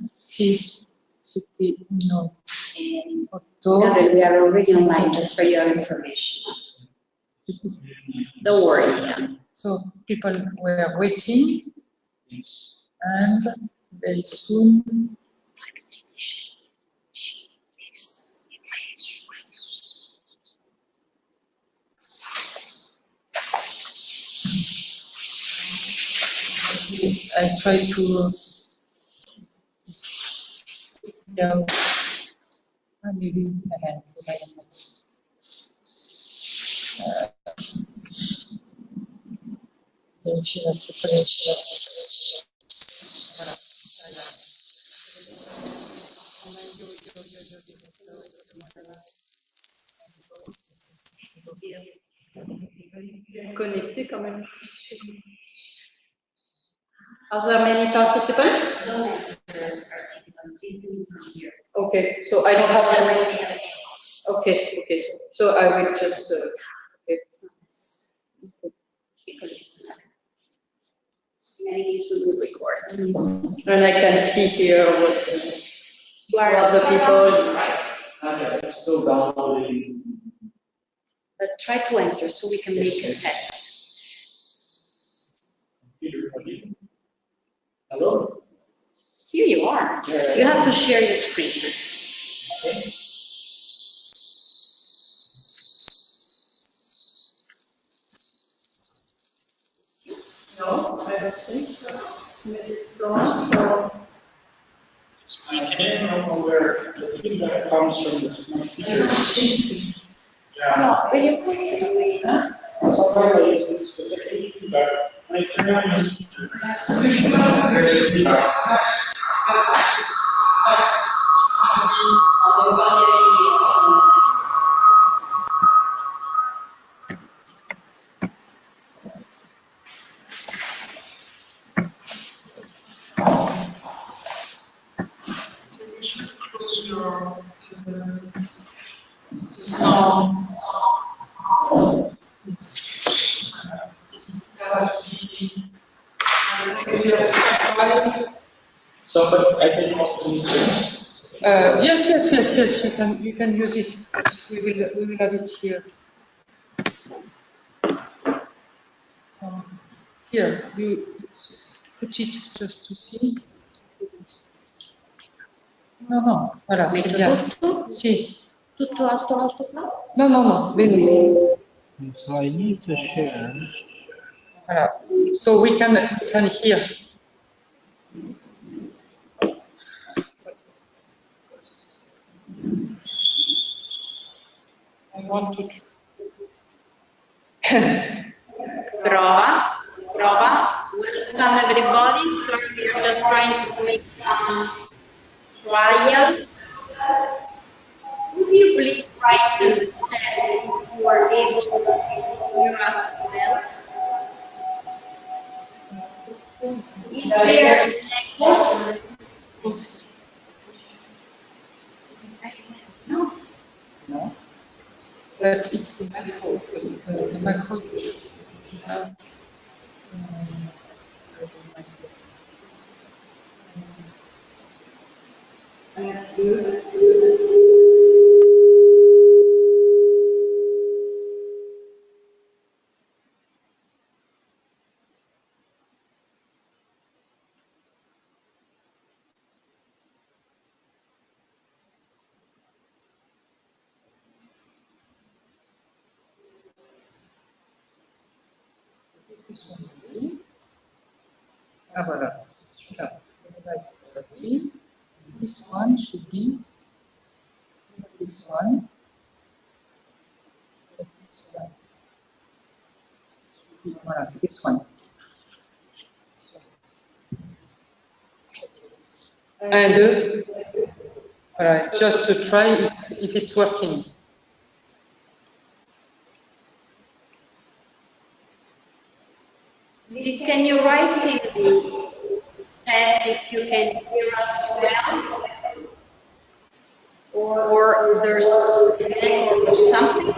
Sì, c'était 1, 8. We are already online, just for your information. Don't worry. Yeah. So people were waiting, and very soon. I try to maybe again. Connecté quand même. Are there many participants? Don't enter as participants. Please do from here. Okay, so I don't have that. Okay, okay. So I will just. Okay. It's not necessary. Because it's not. In any case, we will record. And I can see here what the people. Okay, I'm still downloading. But try to enter so we can make a test. Hello? Here you are. You have to share your screen. Okay. No, I don't think so. Maybe it's gone, or... I can't know where the feedback comes from the speakers. Yeah. No, but you put it away. Sometimes I use this specific feedback. I turn on the speaker. There's feedback. Sound. So, but I can also use this. Yes. You can use it. We will add it here. Here, you put it just to see. No, voilà, c'est bien. Si. Tutto alto qua? No, bene. So I need to share. Voilà. So we can hear. I want to. Prova. Welcome everybody. So we're just trying to make some trial. Would you please write in the chat if you are able to hear us well? Is there an echo? No. No. But it's the micro. Ah voilà, celui-là. This one should be this one. This one. Voilà, this one. And voilà, just to try if it's working. Please, can you write in the chat if you can hear us well? Or there's an echo or something?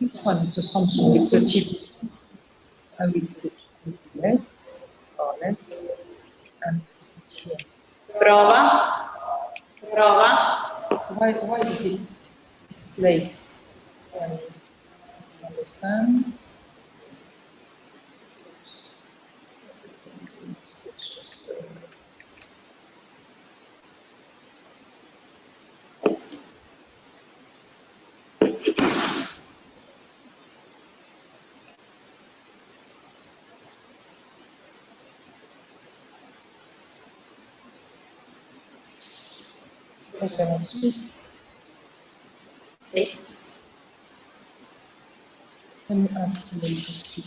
This one is a Samsung with the tip. I will put less or less and put it here. Prova. Prova. Why is it? It's late. So I understand. It's just. I cannot speak. Can you ask me to speak?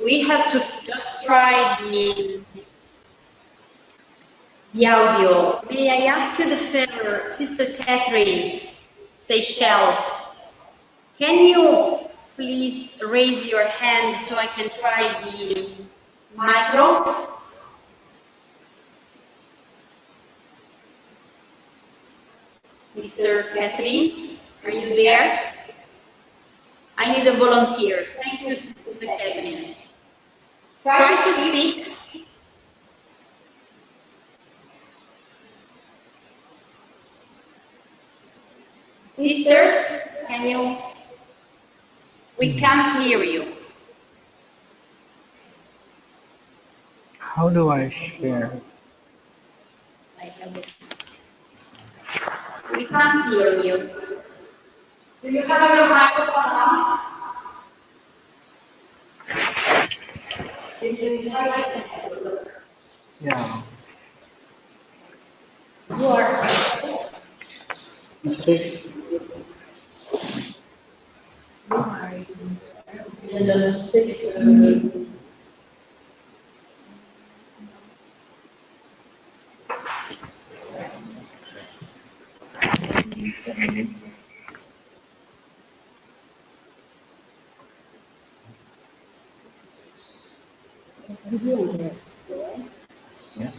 We have to just try the audio. May I ask you the favor, Sister Catherine Seychelles, can you please raise your hand so I can try the micro? Sister Catherine, are you there? I need a volunteer. Thank you, Sister Catherine. Try to speak. Sister, can you? We can't hear you. How do I share? We can't hear you. Do you have your microphone on? Yeah. You are. Yeah.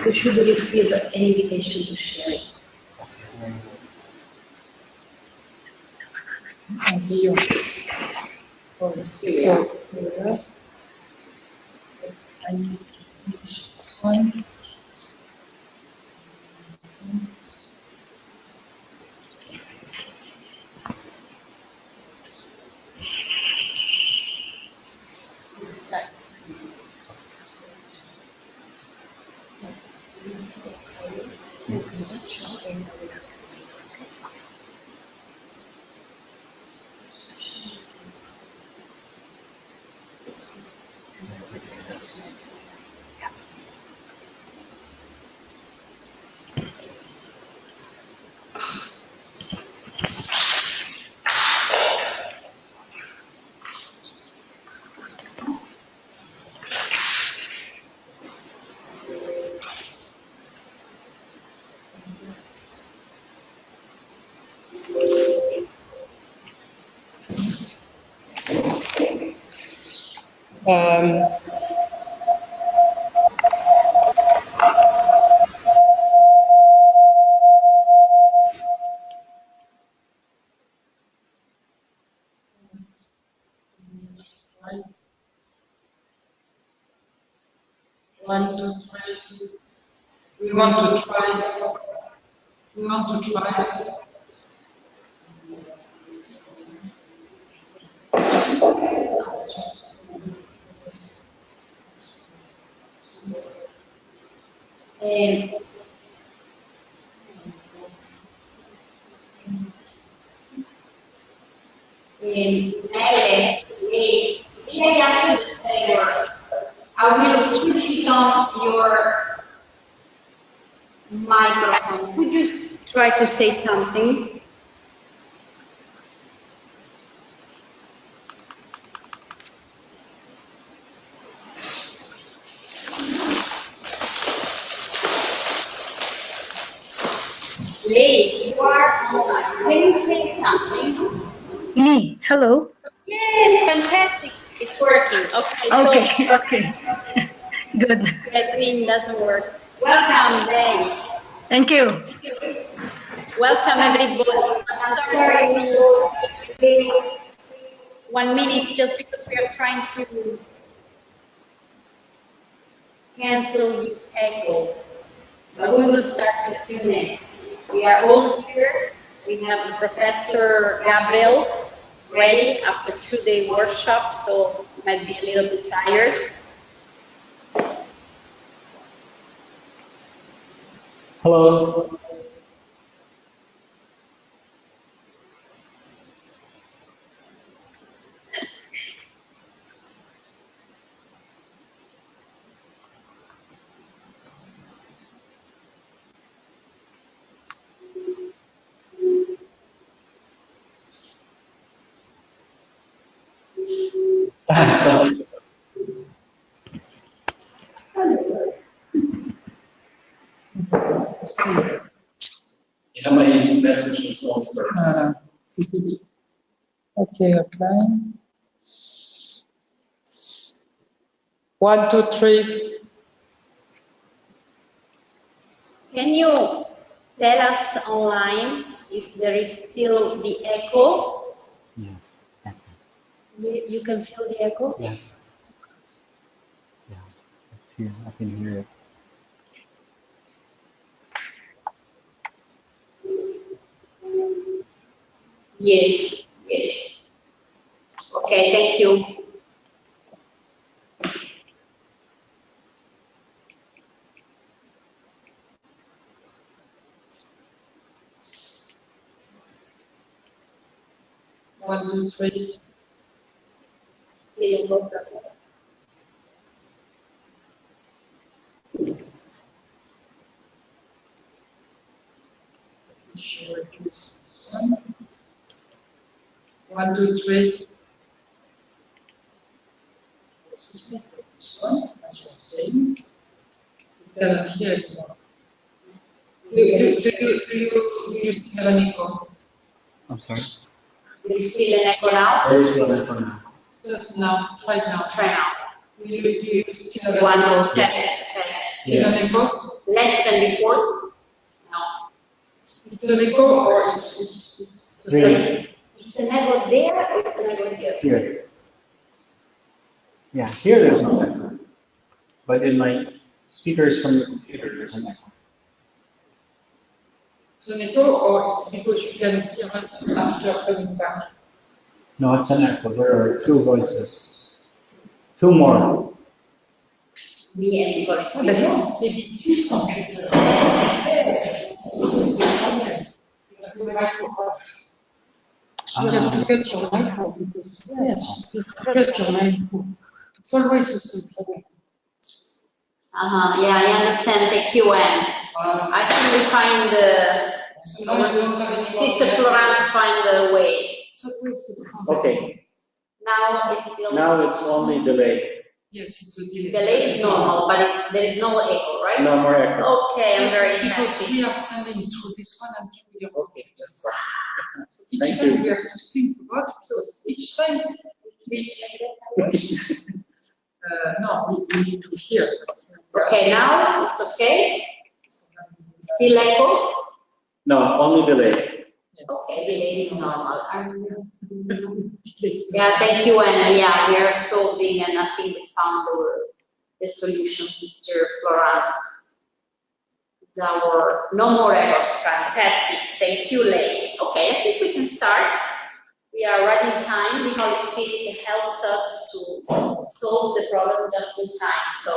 You should receive an invitation to share it. And here. Oh, so yes. I need to reach this one. Um, 1, 2, 3. We want to try. We want to try. May I ask you a favor? I will switch on your microphone. Could you try to say something? Lee, you are online. Can you say something? Me, hello. Yes, fantastic. It's working. Okay, so Okay. Good. Catherine doesn't work. Welcome, Dave. Thank you. Welcome, everybody. I'm sorry we will wait 1 minute just because we are trying to cancel this echo. But we will start in a few minutes. We are all here. We have Professor Gabriel ready after 2-day workshop, so might be a little bit tired. Hello. You have my messages on first. Okay, apply. 1, 2, 3. Can you tell us online if there is still the echo? Yeah. You can feel the echo? Yes. Yeah. See, I can hear it. Yes, yes. Okay, thank you. One, two, three. Still working. Should reduce this one. 1, 2, 3. Excuse me, this one, as we're saying. You cannot hear it more. Do you still have an echo? I'm sorry. There is still an echo now? There is no echo now. Just now, try it now. Try now. You still have One an echo? more test. Still an echo? Less than before? No. It's an echo or it's the Really? same? It's an echo there or it's an echo here? Here. Yeah, here there's no echo. But in my speakers from the computer, there's an echo. It's an echo or it's because you can hear us after coming back? No, it's an echo. There are two voices. Two more. Me and Nicolas. Ah ben non, maybe it's his computer. You have to cut your micro because yes, you cut your micro. It's always the same. Yeah, I understand. Thank you, Anne. I think we find So now you don't have any Sister more. Florence find a way. It's always the same. Okay. Now it's still Now it's only delay. Yes, it's a delay. delay is normal, but there is no echo, right? No more echo. Okay, I'm Yes, very because happy. we are sending through this one and through your. Okay, that's fine. So each Thank time you. we have to think about it, because each time we, no, we need to hear. Okay, now it's okay. Still echo? No, only delay. Okay, delay is normal. Yeah, thank you, Anna. Yeah, we are solving and I think we found the word. the solution, Sister Florence. It's our no more errors. Fantastic. Thank you, Lei. Okay, I think we can start. We are right in time. The Holy Spirit helps us to solve the problem just in time. So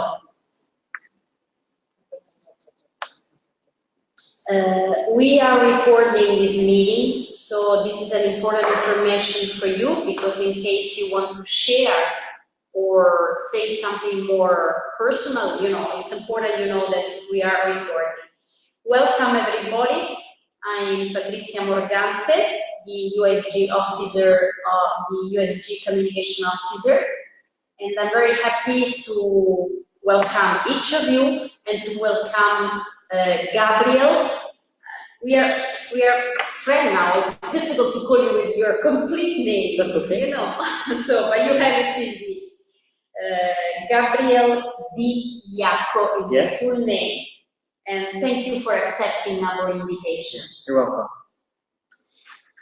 we are recording this meeting, so this is an important information for you, because in case you want to share or say something more personal, you know, it's important you know that we are recording. Welcome everybody. I'm Patrizia Morgante, the USG officer, the USG communication officer, and I'm very happy to welcome each of you and to welcome Gabriel. We are friends now. It's difficult to call you with your complete name. That's okay. You know. So, but you have it in the Gabriel Dy-Liacco is Yes. the full name. And thank you for accepting our invitation. You're welcome.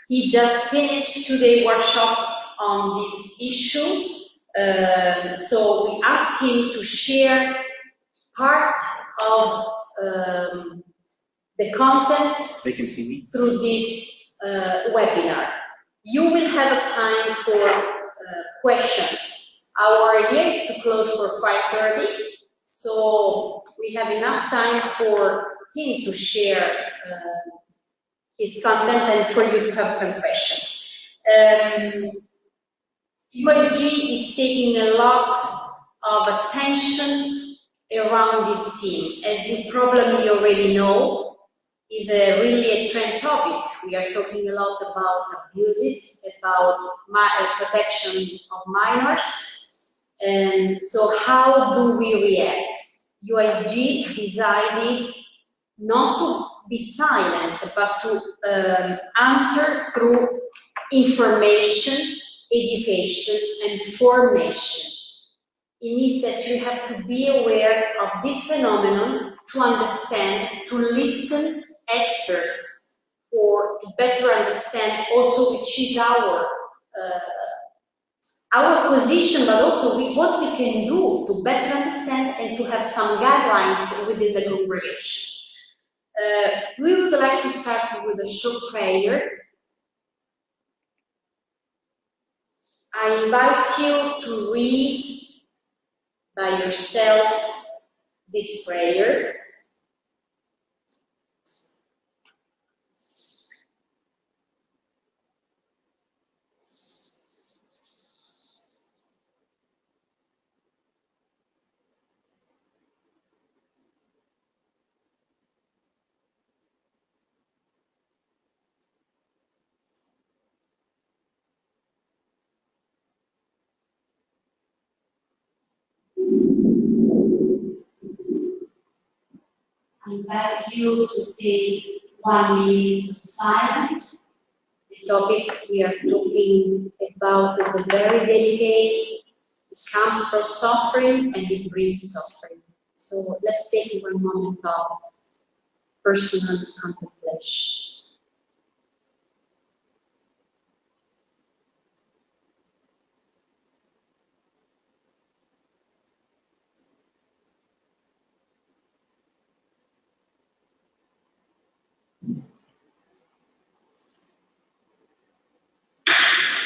He just finished today's workshop on this issue. So we asked him to share part of the content They can see me. through this webinar. You will have a time for questions. Our idea is to close for 5:30, so we have enough time for him to share his content and for you to have some questions. USG is taking a lot of attention around this theme. As you probably already know, is really a trend topic. We are talking a lot about abuses, about protection of minors. And so how do we react? USG decided not to be silent, but to answer through information, education, and formation. It means that you have to be aware of this phenomenon to understand, to listen experts for to better understand also which is our position, but also what we can do to better understand and to have some guidelines within the congregation. We would like to start with a short prayer. I invite you to read by yourself this prayer. I invite you to take 1 minute of silence. The topic we are talking about is a very delicate. It comes from suffering and it brings suffering. So let's take 1 moment of personal contemplation.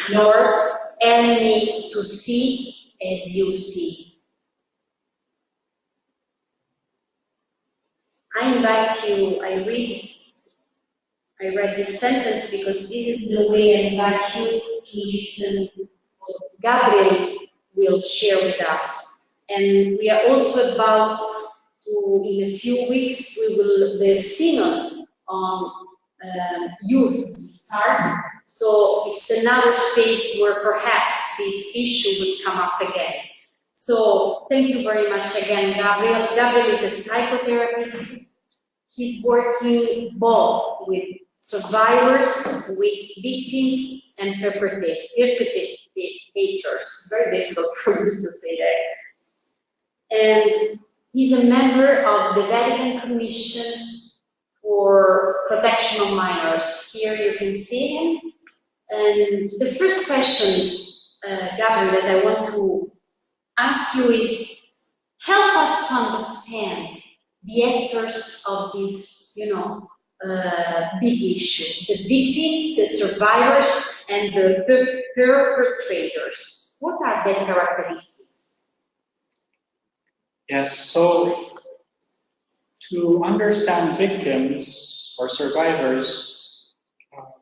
Lord, help me to see as you see. I invite you, I read this sentence because this is the way I invite you to listen to what Gabriel will share with us. And we are also about to, in a few weeks, the synod on youth start. So it's another space where perhaps this issue will come up again. So thank you very much again, Gabriel. Gabriel is a psychotherapist. He's working both with survivors, with victims, and perpetrators. Very difficult for me to say that. And he's a member of the Vatican Commission for Protection of Minors. Here you can see him. And the first question, Gabriel, that I want to ask you is, help us to understand the actors of this, big issue, the victims, the survivors, and the perpetrators. What are their characteristics? Yes, so to understand victims or survivors,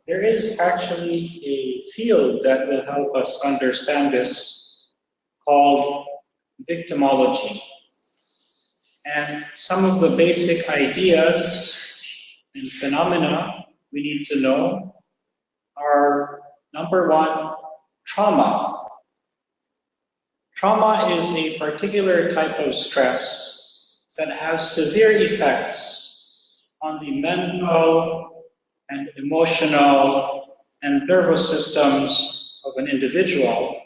there is actually a field that will help us understand this called victimology. And some of the basic ideas and phenomena we need to know are, number one, trauma. Trauma is a particular type of stress that has severe effects on the mental and emotional and nervous systems of an individual,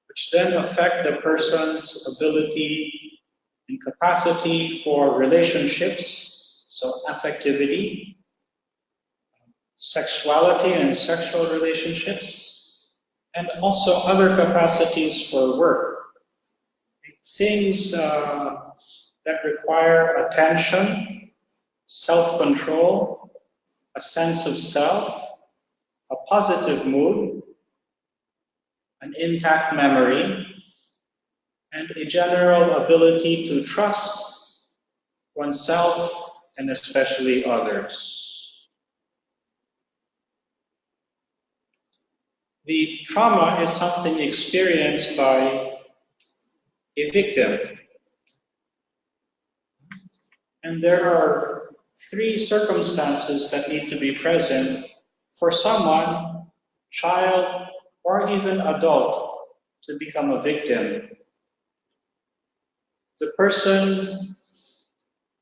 which then affect the person's ability and capacity for relationships, so affectivity, sexuality and sexual relationships, and also other capacities for work. Things that require attention, self-control, a sense of self, a positive mood, an intact memory, and a general ability to trust oneself and especially others. The trauma is something experienced by a victim. And there are three circumstances that need to be present for someone, child, or even adult, to become a victim. The person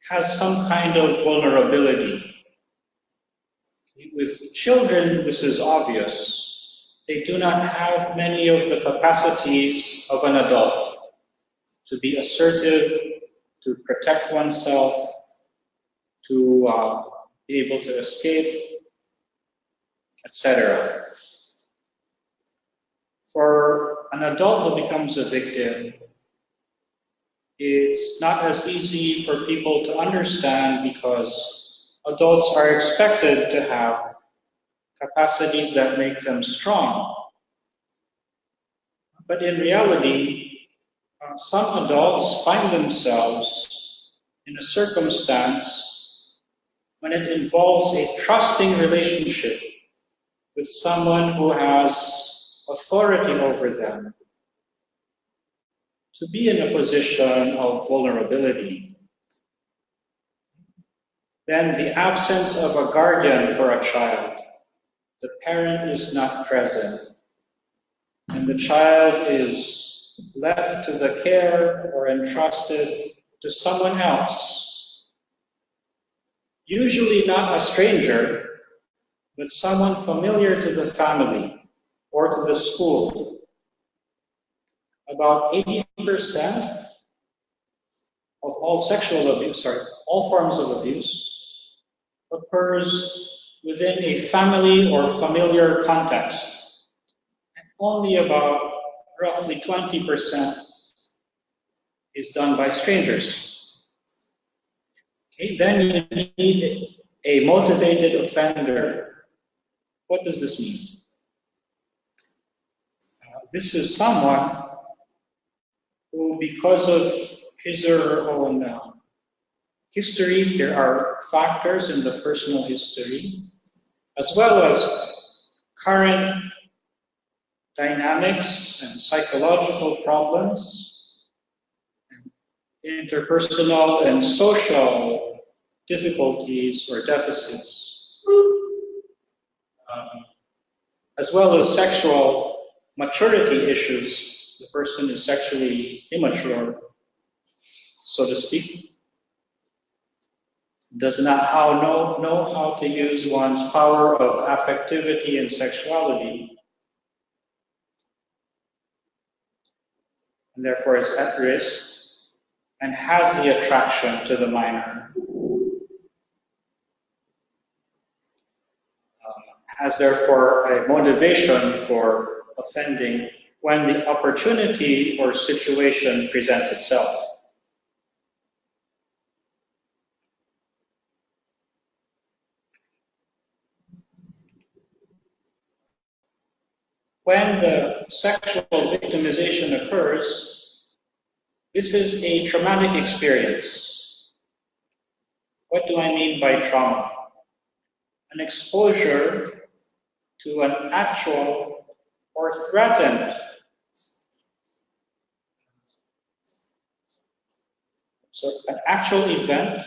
has some kind of vulnerability. With children, this is obvious. They do not have many of the capacities of an adult to be assertive, to protect oneself, to be able to escape, etc. For an adult who becomes a victim, it's not as easy for people to understand because adults are expected to have capacities that make them strong. But in reality, some adults find themselves in a circumstance when it involves a trusting relationship with someone who has authority over them, to be in a position of vulnerability. Then the absence of a guardian for a child, the parent is not present, and the child is left to the care or entrusted to someone else, usually not a stranger, but someone familiar to the family or to the school. About 80% of all sexual abuse, all forms of abuse, occurs within a family or familiar context. And only about roughly 20% is done by strangers. Okay, then you need a motivated offender. What does this mean? This is someone who, because of his or her own history, there are factors in the personal history, as well as current dynamics and psychological problems, interpersonal and social difficulties or deficits, as well as sexual maturity issues. The person is sexually immature, so to speak, does not know how to use one's power of affectivity and sexuality, and therefore is at risk and has the attraction to the minor, has therefore a motivation for offending when the opportunity or situation presents itself. When the sexual victimization occurs, this is a traumatic experience. What do I mean by trauma? An exposure to an actual or threatened an actual event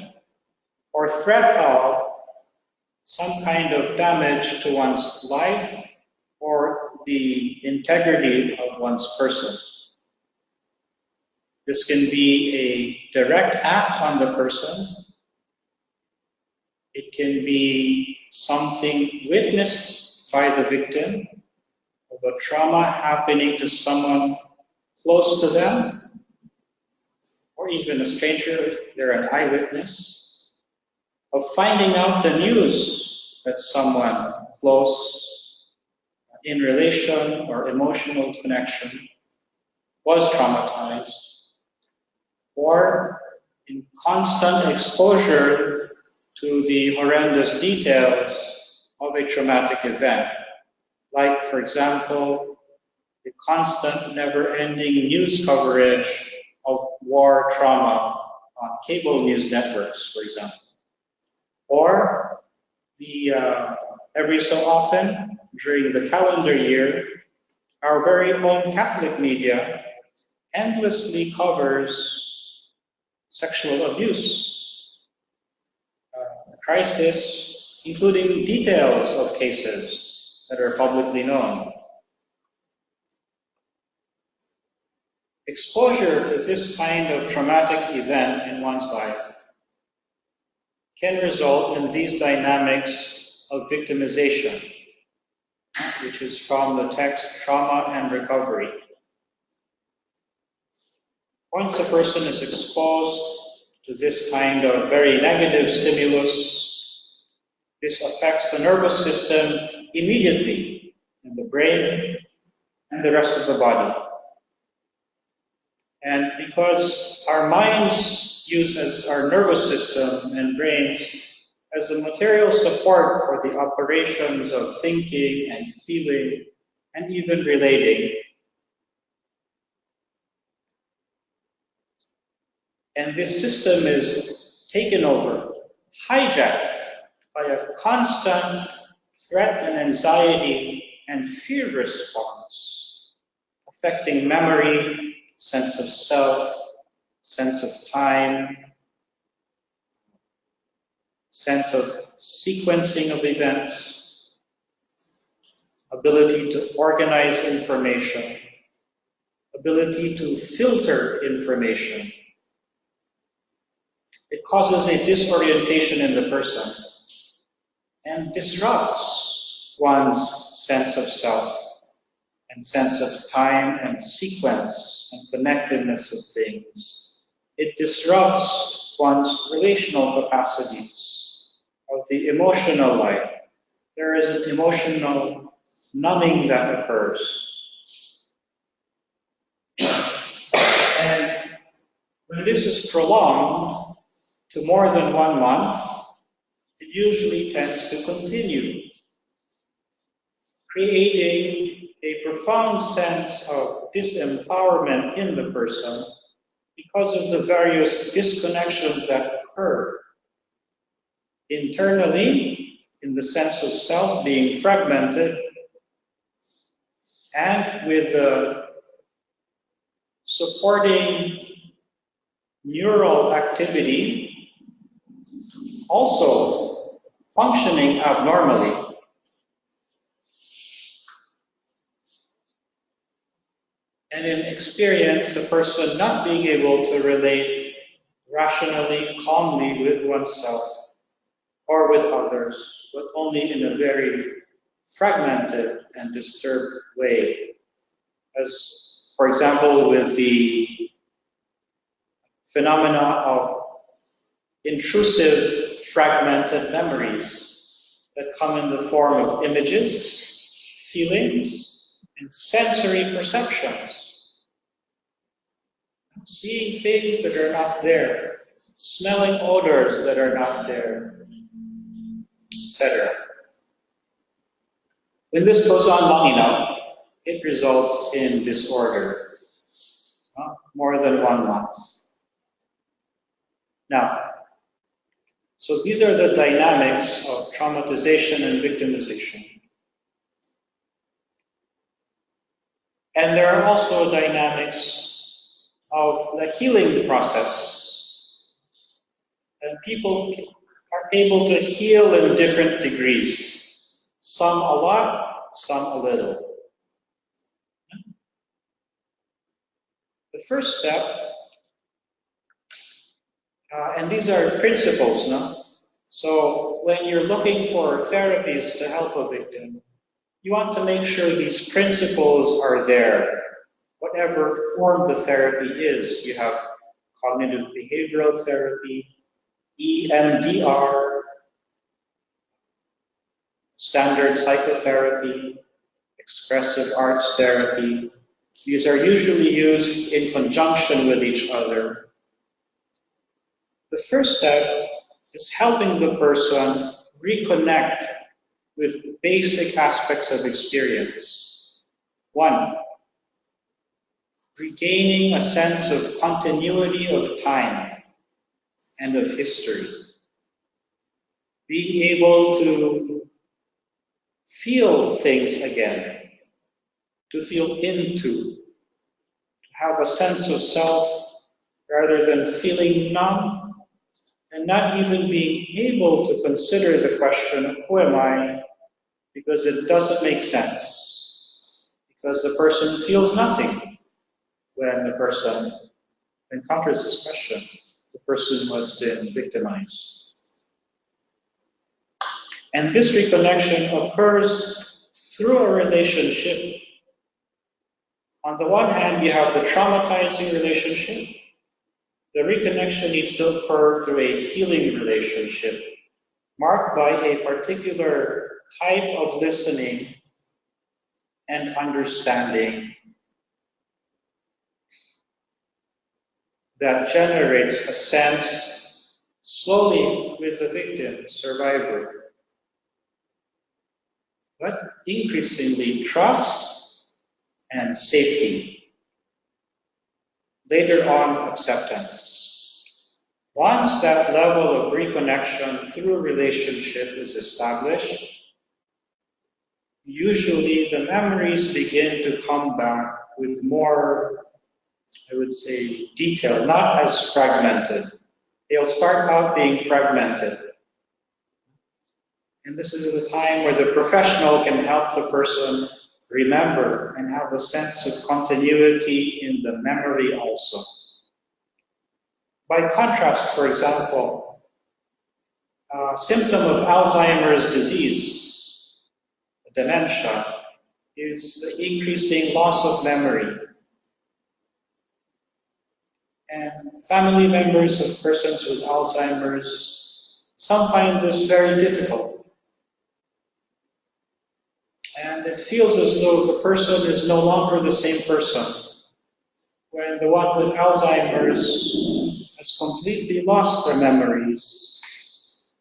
or threat of some kind of damage to one's life or the integrity of one's person. This can be a direct act on the person. It can be something witnessed by the victim of a trauma happening to someone close to them, or even a stranger, they're an eyewitness, of finding out the news that someone close in relation or emotional connection was traumatized, or in constant exposure to the horrendous details of a traumatic event. Like, for example, the constant, never-ending news coverage of war trauma on cable news networks, for example. Or the every so often, during the calendar year, our very own Catholic media endlessly covers sexual abuse, crisis, including details of cases that are publicly known. Exposure to this kind of traumatic event in one's life can result in these dynamics of victimization, which is from the text Trauma and Recovery. Once a person is exposed to this kind of very negative stimulus, this affects the nervous system immediately in the brain and the rest of the body. And because our minds use as our nervous system and brains as a material support for the operations of thinking and feeling and even relating, and this system is taken over, hijacked by a constant threat and anxiety and fear response, affecting memory, sense of self, sense of time, sense of sequencing of events, ability to organize information, ability to filter information. It causes a disorientation in the person and disrupts one's sense of self and sense of time and sequence and connectedness of things. It disrupts one's relational capacities of the emotional life. There is an emotional numbing that occurs. And when this is prolonged to more than 1 month, it usually tends to continue, creating a profound sense of disempowerment in the person because of the various disconnections that occur internally, in the sense of self being fragmented, and with the supporting neural activity also functioning abnormally. And in experience, the person not being able to relate rationally, calmly with oneself or with others, but only in a very fragmented and disturbed way. As, for example, with the phenomena of intrusive, fragmented memories that come in the form of images, feelings, and sensory perceptions. Seeing things that are not there, smelling odors that are not there, etc. When this goes on long enough, it results in disorder, more than 1 month. Now, so these are the dynamics of traumatization and victimization. And there are also dynamics of the healing process. And people are able to heal in different degrees. Some a lot, some a little. The first step, and these are principles, no? So when you're looking for therapies to help a victim, you want to make sure these principles are there, whatever form the therapy is. You have cognitive behavioral therapy, EMDR, standard psychotherapy, expressive arts therapy. These are usually used in conjunction with each other. The first step is helping the person reconnect with basic aspects of experience. 1, regaining a sense of continuity of time and of history. Being able to feel things again, to feel into, to have a sense of self rather than feeling numb and not even being able to consider the question, who am I? Because it doesn't make sense. Because the person feels nothing when the person encounters this question, the person who has been victimized. And this reconnection occurs through a relationship. On the one hand, you have the traumatizing relationship. The reconnection needs to occur through a healing relationship, marked by a particular type of listening and understanding that generates a sense, slowly with the victim, survivor, but increasingly trust and safety. Later on, acceptance. Once that level of reconnection through relationship is established, usually the memories begin to come back with more, I would say, detail, not as fragmented. They'll start out being fragmented. And this is the time where the professional can help the person remember and have a sense of continuity in the memory also. By contrast, for example, a symptom of Alzheimer's disease, dementia, is the increasing loss of memory. And family members of persons with Alzheimer's, some find this very difficult. And it feels as though the person is no longer the same person, when the one with Alzheimer's has completely lost their memories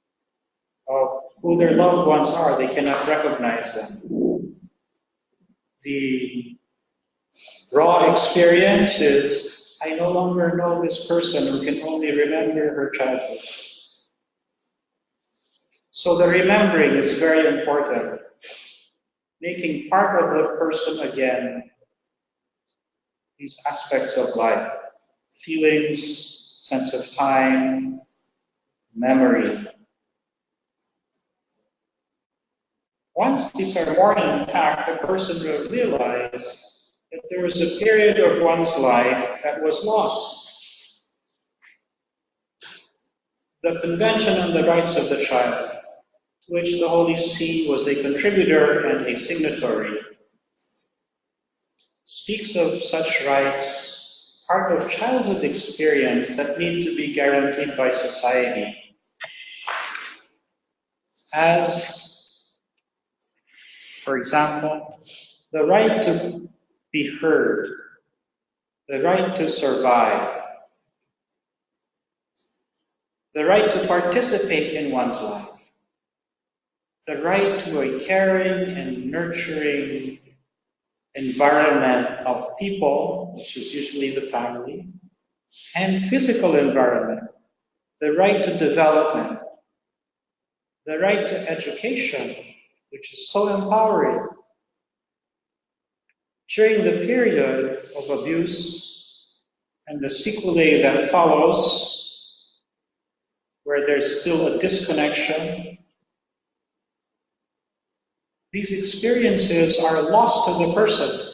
of who their loved ones are. They cannot recognize them. The raw experience is, I no longer know this person who can only remember her childhood. So the remembering is very important. Making part of the person again these aspects of life, feelings, sense of time, memory. Once these are more intact, the person will realize that there was a period of one's life that was lost. The Convention on the Rights of the Child, to which the Holy See was a contributor and a signatory, speaks of such rights, part of childhood experience that need to be guaranteed by society. As, for example, the right to be heard, the right to survive, the right to participate in one's life, the right to a caring and nurturing environment of people, which is usually the family, and physical environment, the right to development, the right to education, which is so empowering. During the period of abuse and the sequelae that follows, where there's still a disconnection, these experiences are lost to the person.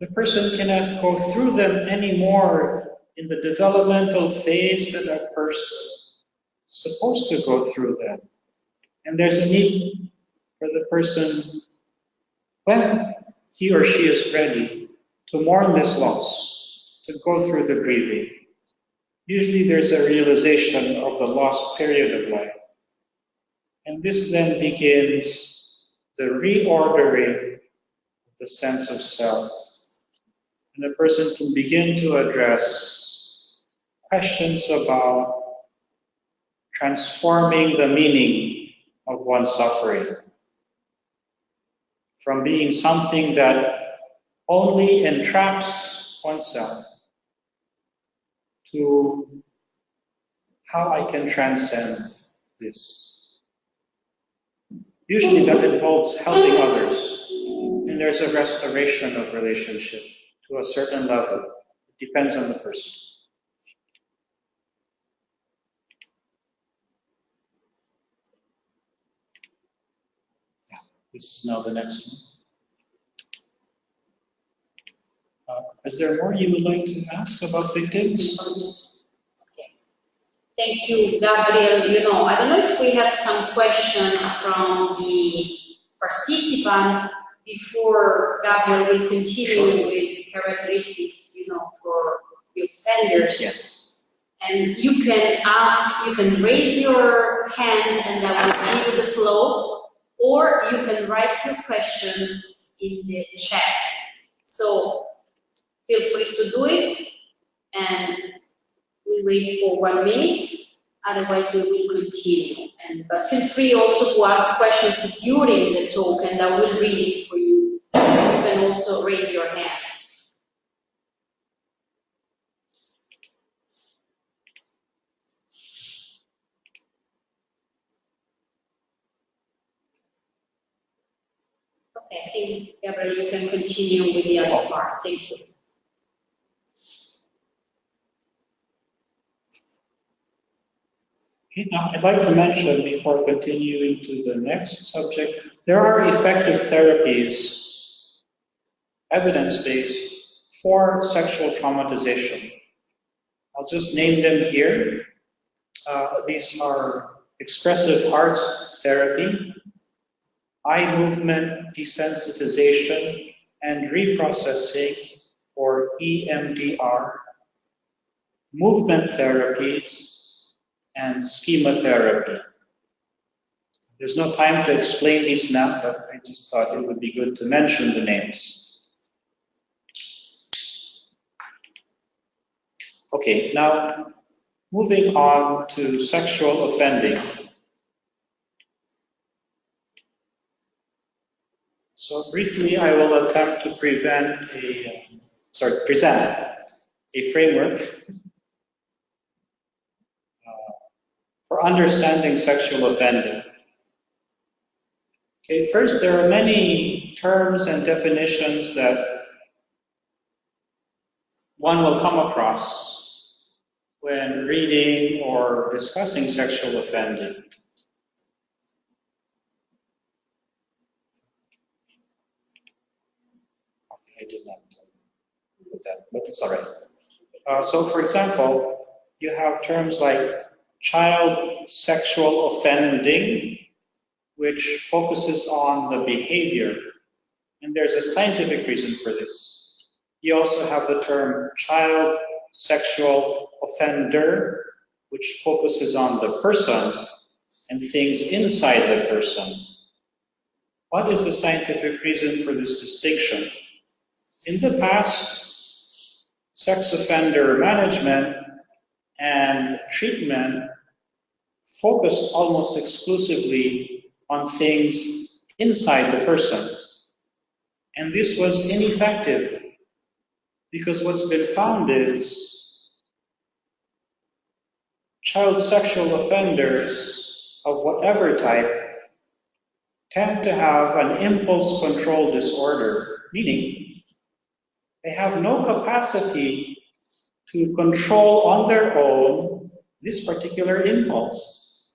The person cannot go through them anymore in the developmental phase that a person is supposed to go through them. And there's a need for the person, when he or she is ready, to mourn this loss, to go through the grieving. Usually there's a realization of the lost period of life. And this then begins the reordering of the sense of self. And the person can begin to address questions about transforming the meaning of one's suffering from being something that only entraps oneself to how I can transcend this. Usually that involves helping others, and there's a restoration of relationship to a certain level. It depends on the person. This is now the next one. Is there more you would like to ask about victims? Okay. Thank you, Gabriel. I don't know if we have some questions from the participants before Gabriel will continue with characteristics, for the offenders. Yes. And you can raise your hand and I will give you the floor, or you can write your questions in the chat. So feel free to do it, and we wait for 1 minute, otherwise we will continue. But feel free also to ask questions during the talk, and I will read it for you. You can also raise your hand. Okay, I think, Gabriel, you can continue with the other part. Thank you. Okay, now I'd like to mention, before continuing to the next subject, there are effective therapies, evidence-based, for sexual traumatization. I'll just name them here. These are expressive arts therapy, eye movement desensitization and reprocessing, or EMDR, movement therapies, and schema therapy. There's no time to explain these now, but I just thought it would be good to mention the names. Okay, now moving on to sexual offending. So briefly, I will attempt to present a framework for understanding sexual offending. Okay, first, there are many terms and definitions that one will come across when reading or discussing sexual offending. I did not put that, but it's all right. So, for example, you have terms like child sexual offending, which focuses on the behavior, and there's a scientific reason for this. You also have the term child sexual offender, which focuses on the person and things inside the person. What is the scientific reason for this distinction? In the past, sex offender management and treatment focused almost exclusively on things inside the person. And this was ineffective because what's been found is child sexual offenders of whatever type tend to have an impulse control disorder, meaning they have no capacity to control on their own this particular impulse.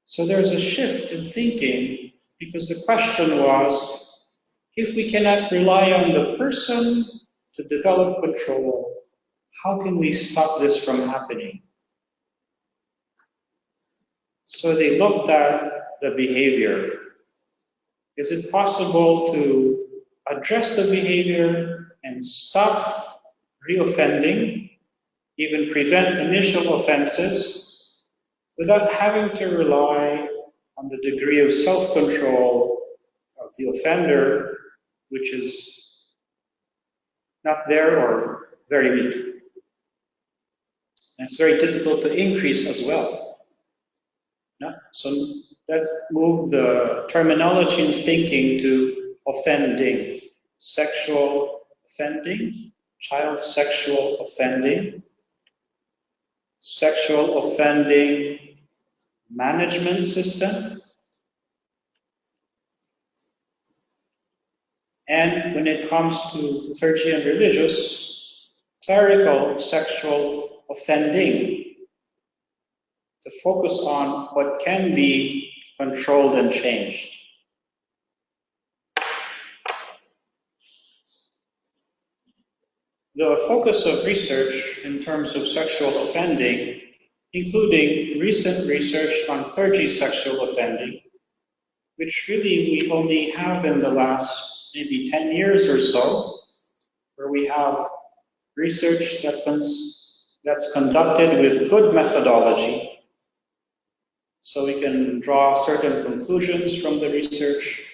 So there's a shift in thinking because the question was, if we cannot rely on the person to develop control, how can we stop this from happening? So they looked at the behavior. Is it possible to address the behavior and stop reoffending, even prevent initial offenses, without having to rely on the degree of self-control of the offender, which is not there or very weak? And it's very difficult to increase as well. Yeah? So let's move the terminology and thinking to offending, sexual offending, child sexual offending, sexual offending management system, and when it comes to clergy and religious, clerical sexual offending, to focus on what can be controlled and changed. The focus of research in terms of sexual offending, including recent research on clergy sexual offending, which really we only have in the last maybe 10 years or so, where we have research that's conducted with good methodology, so we can draw certain conclusions from the research,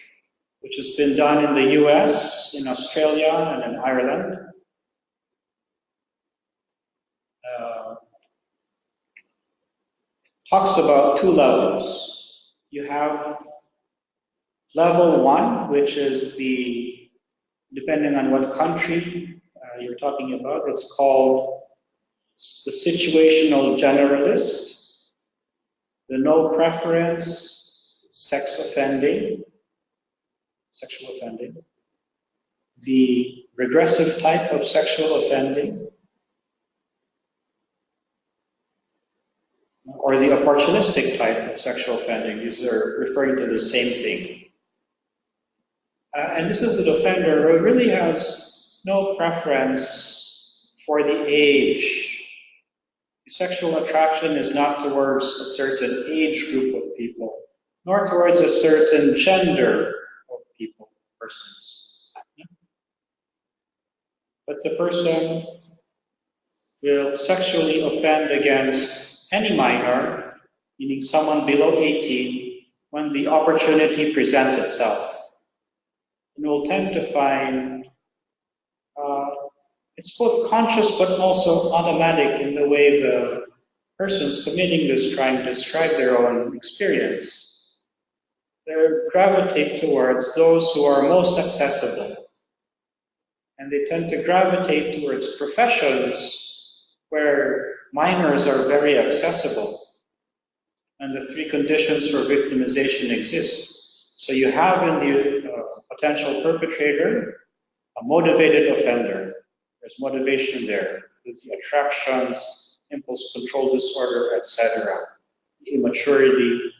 which has been done in the US, in Australia, and in Ireland. Talks about two levels. You have level 1, which is depending on what country you're talking about, it's called the situational generalist, the no preference sexual offending, the regressive type of sexual offending, or the opportunistic type of sexual offending. These are referring to the same thing. And this is an offender who really has no preference for the age. Sexual attraction is not towards a certain age group of people, nor towards a certain gender of people, persons. But the person will sexually offend against any minor, meaning someone below 18, when the opportunity presents itself. And we'll tend to find it's both conscious but also automatic in the way the persons committing this crime describe their own experience. They gravitate towards those who are most accessible. And they tend to gravitate towards professions where minors are very accessible. And the three conditions for victimization exist. So you have in the potential perpetrator a motivated offender. There's motivation there. There's the attractions, impulse control disorder, etc. The immaturity.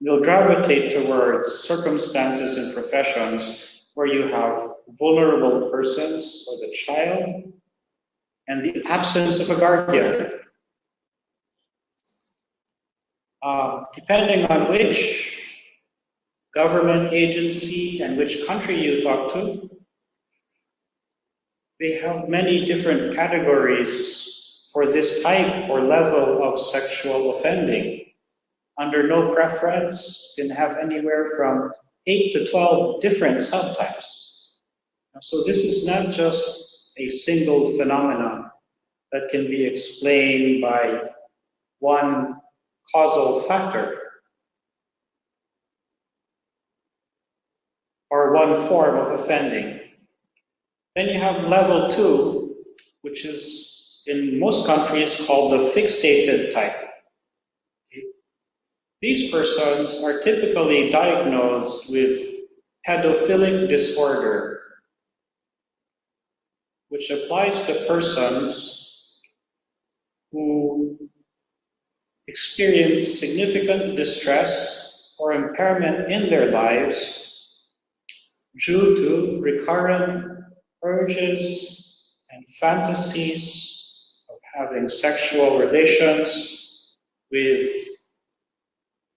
They'll gravitate towards circumstances and professions where you have vulnerable persons or the child and the absence of a guardian. Depending on which government agency and which country you talk to, they have many different categories for this type or level of sexual offending. under no preference, can have anywhere from 8 to 12 different subtypes. So this is not just a single phenomenon that can be explained by one causal factor or one form of offending. Then you have level 2, which is in most countries called the fixated type. These persons are typically diagnosed with pedophilic disorder, which applies to persons who experience significant distress or impairment in their lives due to recurrent urges and fantasies of having sexual relations with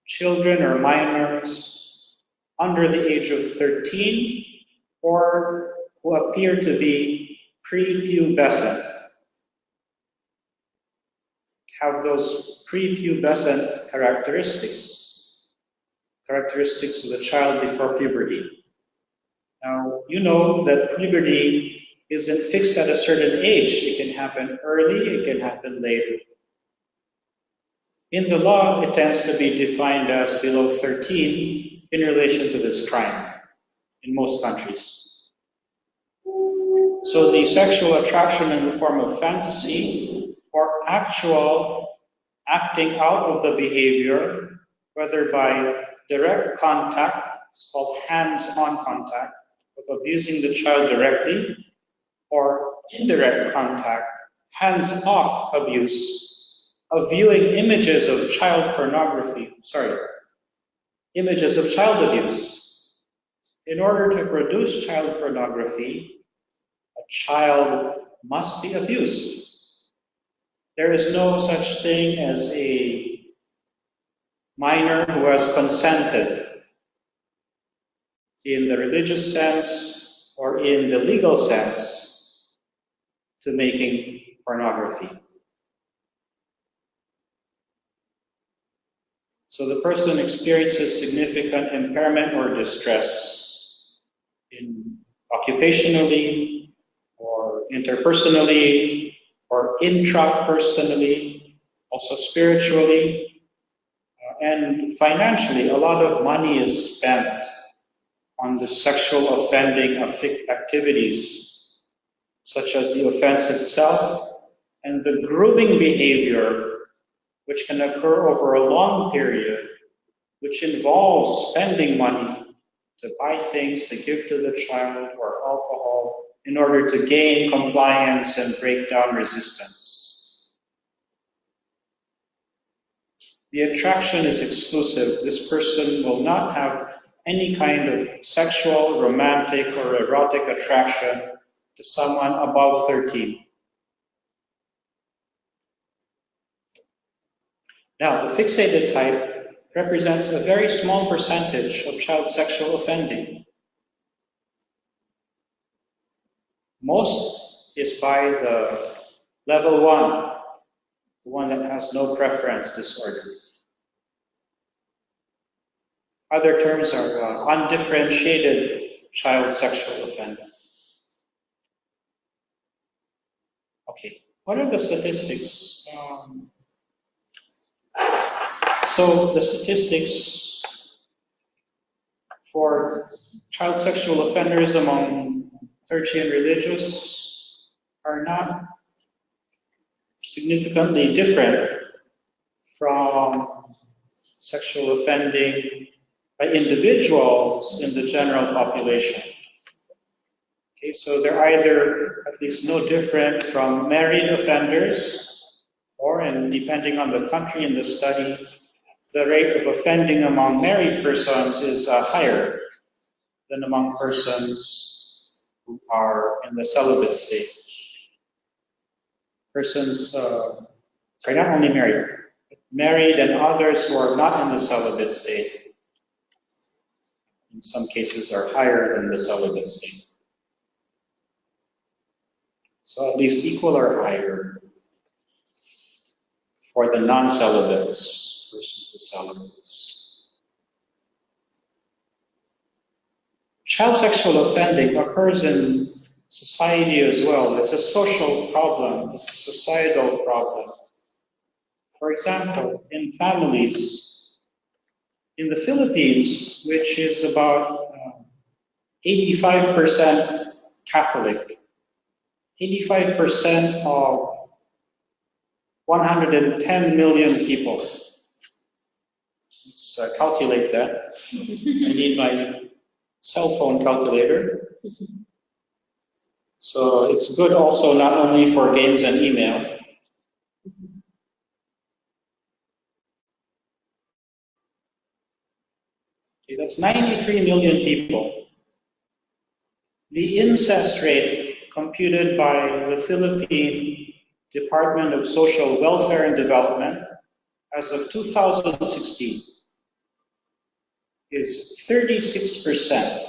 children or minors under the age of 13 or who appear to be prepubescent, have those prepubescent characteristics of the child before puberty. Now, you know that puberty isn't fixed at a certain age. It can happen early, it can happen later. In the law, it tends to be defined as below 13 in relation to this crime in most countries. So the sexual attraction in the form of fantasy or actual acting out of the behavior, whether by direct contact, it's called hands-on contact, of abusing the child directly, or indirect contact, hands-off abuse, of viewing images of child pornography, images of child abuse. In order to produce child pornography, a child must be abused. There is no such thing as a minor who has consented in the religious sense or in the legal sense to making pornography. So the person experiences significant impairment or distress in occupationally or interpersonally or intrapersonally, also spiritually, and financially. A lot of money is spent on the sexual offending activities, such as the offense itself and the grooming behavior, which can occur over a long period, which involves spending money to buy things to give to the child or alcohol in order to gain compliance and break down resistance. The attraction is exclusive. This person will not have any kind of sexual, romantic, or erotic attraction to someone above 13. Now, the fixated type represents a very small percentage of child sexual offending. Most is by the level 1, the one that has no preference disorder. Other terms are undifferentiated child sexual offending. Okay, what are the statistics? So the statistics for child sexual offenders among clergy and religious are not significantly different from sexual offending by individuals in the general population. Okay, so they're either at least no different from married offenders, or, and depending on the country in the study, the rate of offending among married persons is higher than among persons who are in the celibate state. Persons, not only married and others who are not in the celibate state, in some cases are higher than the celibate state. So at least equal or higher for the non-celibates. versus the salaries. Child sexual offending occurs in society as well. It's a social problem. It's a societal problem. For example, in families, in the Philippines, which is about 85% Catholic, 85% of 110 million people. Let's calculate that. I need my cell phone calculator. So it's good also not only for games and email. Okay, that's 93 million people. The incest rate computed by the Philippine Department of Social Welfare and Development as of 2016 is 36%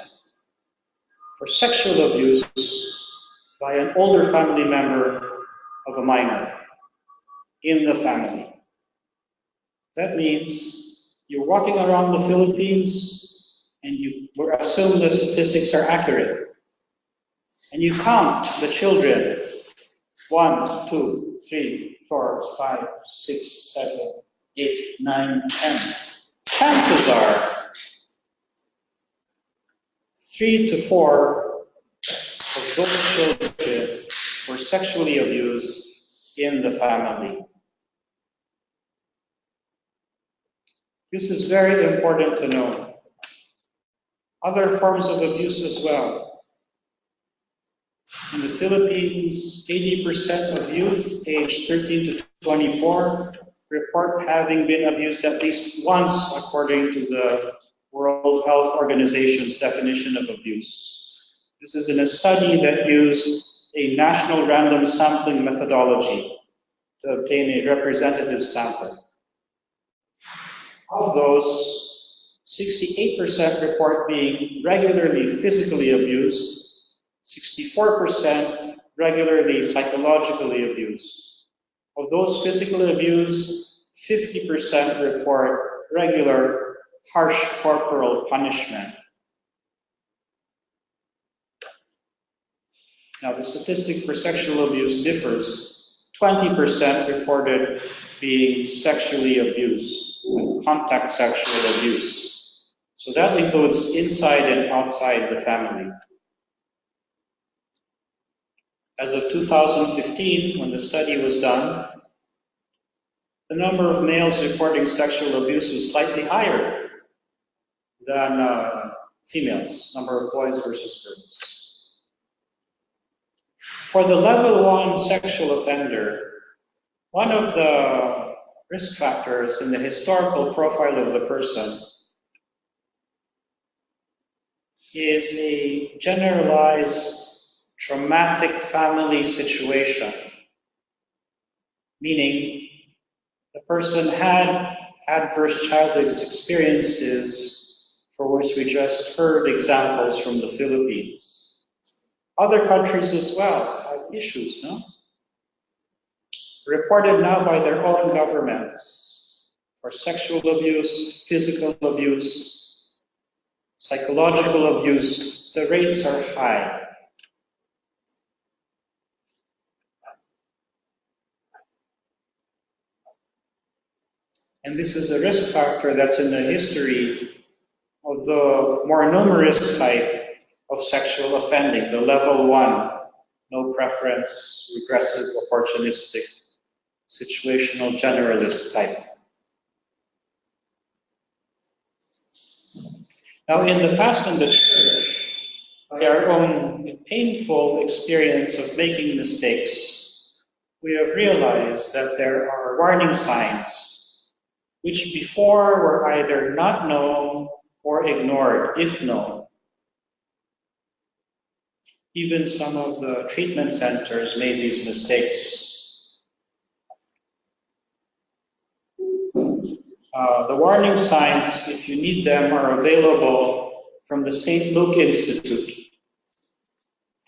for sexual abuse by an older family member of a minor in the family. That means you're walking around the Philippines and you assume the statistics are accurate. And you count the children, 1, 2, 3, 4, 5, 6, 7, 8, 9, 10. Chances are 3 to 4 of those children were sexually abused in the family. This is very important to know. Other forms of abuse as well. In the Philippines, 80% of youth aged 13 to 24 report having been abused at least once, according to the World Health Organization's definition of abuse. This is in a study that used a national random sampling methodology to obtain a representative sample. Of those, 68% report being regularly physically abused, 64% regularly psychologically abused. Of those physically abused, 50% report regular harsh corporal punishment. Now, the statistic for sexual abuse differs. 20% reported being sexually abused with contact sexual abuse. So that includes inside and outside the family. As of 2015, when the study was done, the number of males reporting sexual abuse was slightly higher than females, number of boys versus girls. For the level 1 sexual offender, one of the risk factors in the historical profile of the person is a generalized traumatic family situation, meaning the person had adverse childhood experiences for which we just heard examples from the Philippines. Other countries as well have issues, no? Reported now by their own governments for sexual abuse, physical abuse, psychological abuse. The rates are high. And this is a risk factor that's in the history of the more numerous type of sexual offending, the level 1, no preference, regressive, opportunistic, situational, generalist type. Now, in the past in the church, by our own painful experience of making mistakes, we have realized that there are warning signs which before were either not known or ignored, if known. Even some of the treatment centers made these mistakes. The warning signs, if you need them, are available from the St. Luke Institute,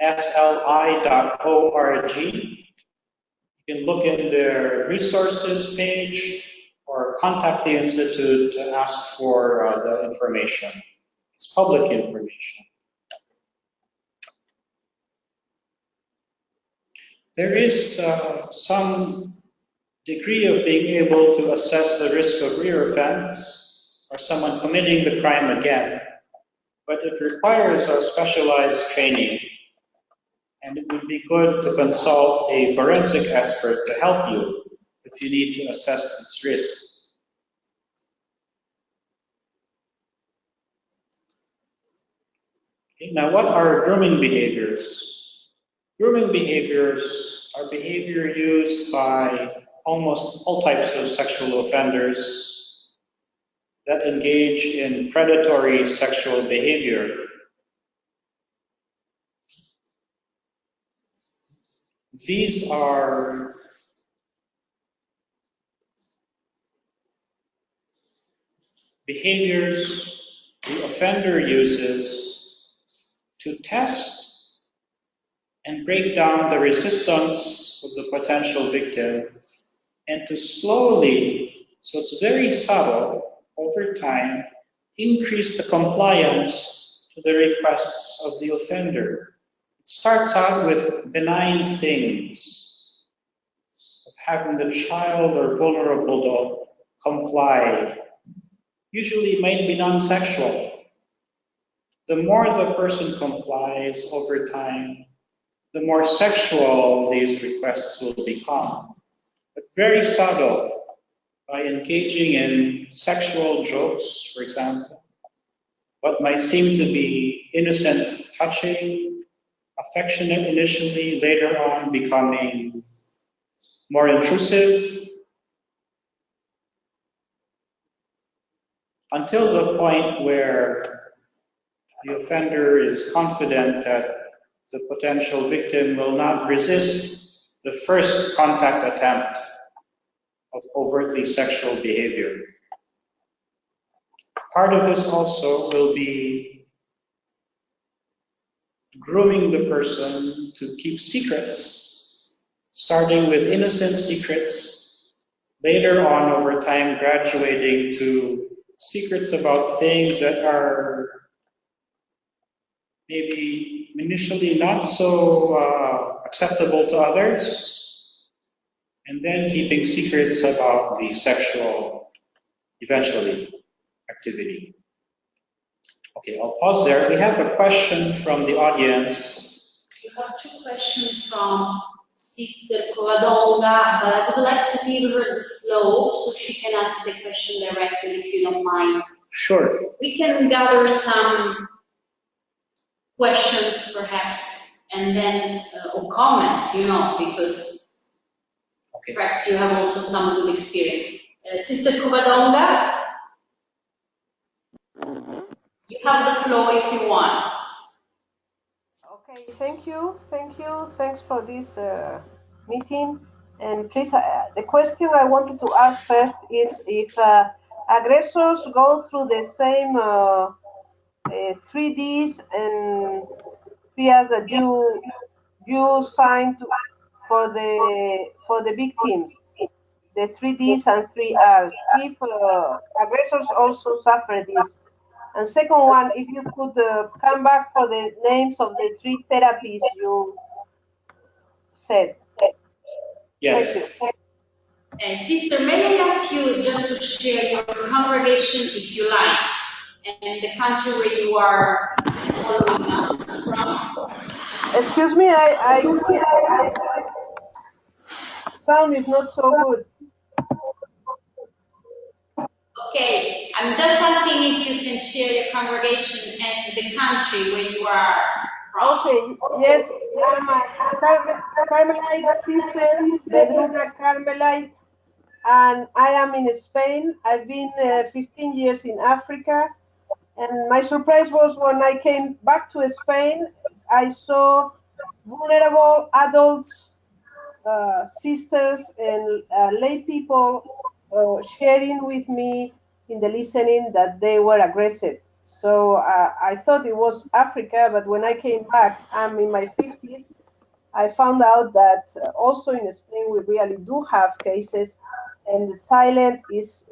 sli.org. You can look in their resources page, or contact the Institute to ask for the information. It's public information. There is some degree of being able to assess the risk of reoffense or someone committing the crime again, but it requires a specialized training, and it would be good to consult a forensic expert to help you if you need to assess this risk. Okay, now, what are grooming behaviors? Grooming behaviors are behavior used by almost all types of sexual offenders that engage in predatory sexual behavior. These are behaviors the offender uses to test and break down the resistance of the potential victim, and to slowly, so it's very subtle, over time, increase the compliance to the requests of the offender. It starts out with benign things, of having the child or vulnerable adult comply. Usually it might be non-sexual. The more the person complies over time, the more sexual these requests will become. But very subtle, by engaging in sexual jokes, for example, what might seem to be innocent touching, affectionate initially, later on becoming more intrusive, until the point where the offender is confident that the potential victim will not resist the first contact attempt of overtly sexual behavior. Part of this also will be grooming the person to keep secrets, starting with innocent secrets, later on over time graduating to secrets about things that are maybe initially not so acceptable to others, and then keeping secrets about the sexual, eventually, activity. Okay, I'll pause there. We have a question from the audience. We have two questions from Sister Covadonga, but I would like to give her the flow so she can ask the question directly, if you don't mind. Sure. We can gather some questions perhaps, and then, or comments, because Okay. perhaps you have also some good experience. Sister Covadonga, you have the floor if you want. Okay, thank you. Thanks for this meeting. And please, the question I wanted to ask first is if aggressors go through the same 3Ds and 3Rs that you signed for the victims, the 3Ds and 3Rs. If aggressors also suffer this. And second one, if you could come back for the names of the 3 therapies you said. Yes. Thank you. Sister, may I ask you just to share your congregation, if you like, and the country where you are following us from? Excuse me, sound is not so good. Okay, I'm just asking if you can share your congregation and the country where you are from. Okay, yes, I'm a Carmelite sister, Bedruna Carmelite, and I am in Spain. I've been 15 years in Africa, and my surprise was when I came back to Spain, I saw vulnerable adults, sisters and lay people sharing with me in the listening that they were aggressed. So I thought it was Africa, but when I came back, I'm in my 50s, I found out that also in Spain we really do have cases and silent is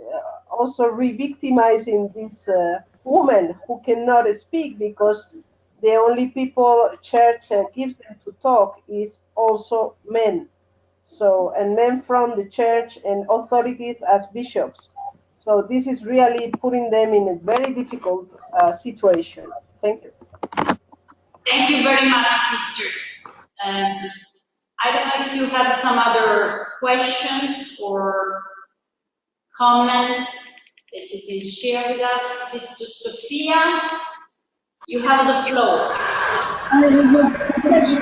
also re-victimizing this woman who cannot speak because the only people church gives them to talk is also men. So, and men from the church and authorities as bishops. So this is really putting them in a very difficult situation. Thank you. Thank you very much, sister. I don't know if you have some other questions or comments that you can share with us. Sister Sophia, you have the floor. I have a question.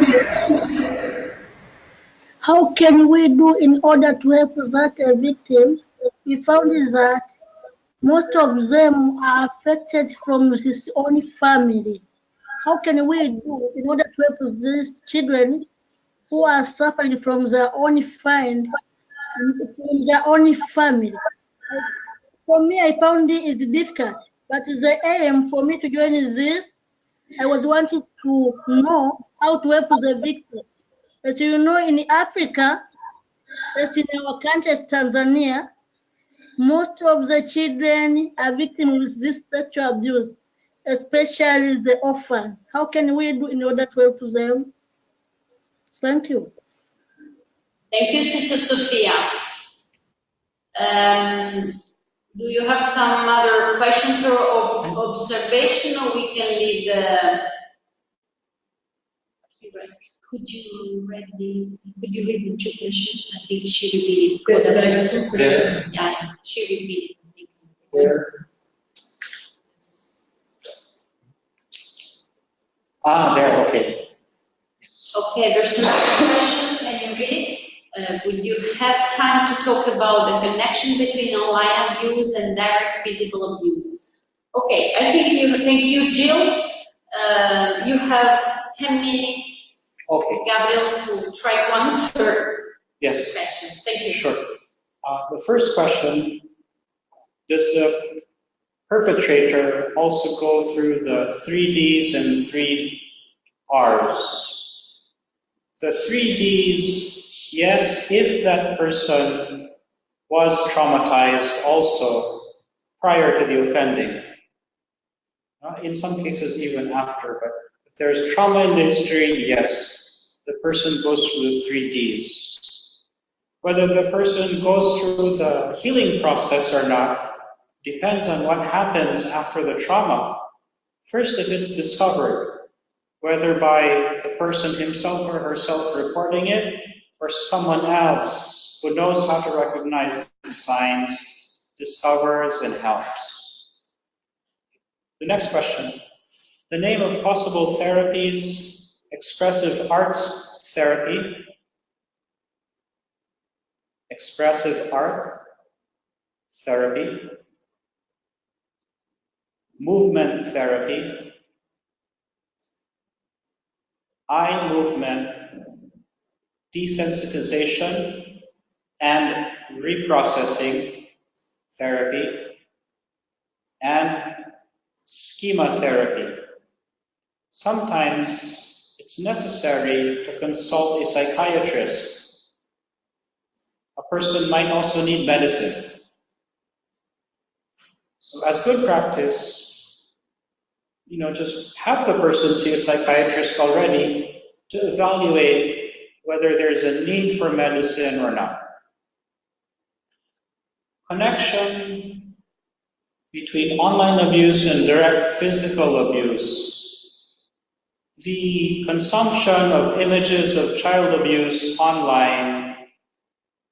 How can we do in order to help that victim? We found is that most of them are affected from his own family. How can we do in order to help these children who are suffering from their own from their own family? For me, I found it difficult, but the aim for me to join is this. I was wanting to know how to help the victim. As you know, in Africa, as in our country, as Tanzania, most of the children are victims of this sexual abuse, especially the orphan. How can we do in order to help them? Thank you. Thank you, Sister Sophia. Do you have some other questions or observation, or we can leave the? Could you read the two questions? I think she repeated. The next two questions. Yeah, she repeated. Where? There, okay. Okay, there's another question. Can you read it? Would you have time to talk about the connection between online abuse and direct physical abuse? Okay, thank you, Jill. You have 10 minutes, Okay. Gabriel, to try to answer Yes. questions. Thank you. Sure. The first question, does the perpetrator also go through the 3Ds and 3Rs? The 3Ds, yes, if that person was traumatized also prior to the offending. In some cases, even after, but if there's trauma in the history, yes, the person goes through the 3Ds. Whether the person goes through the healing process or not depends on what happens after the trauma. First, if it's discovered, whether by the person himself or herself reporting it, or someone else who knows how to recognize the signs, discovers and helps. The next question. The name of possible therapies: expressive arts therapy, expressive art therapy, movement therapy, eye movement desensitization and reprocessing therapy, and schema therapy. Sometimes it's necessary to consult a psychiatrist. A person might also need medicine. So as good practice, just have the person see a psychiatrist already to evaluate whether there's a need for medicine or not. Connection between online abuse and direct physical abuse. The consumption of images of child abuse online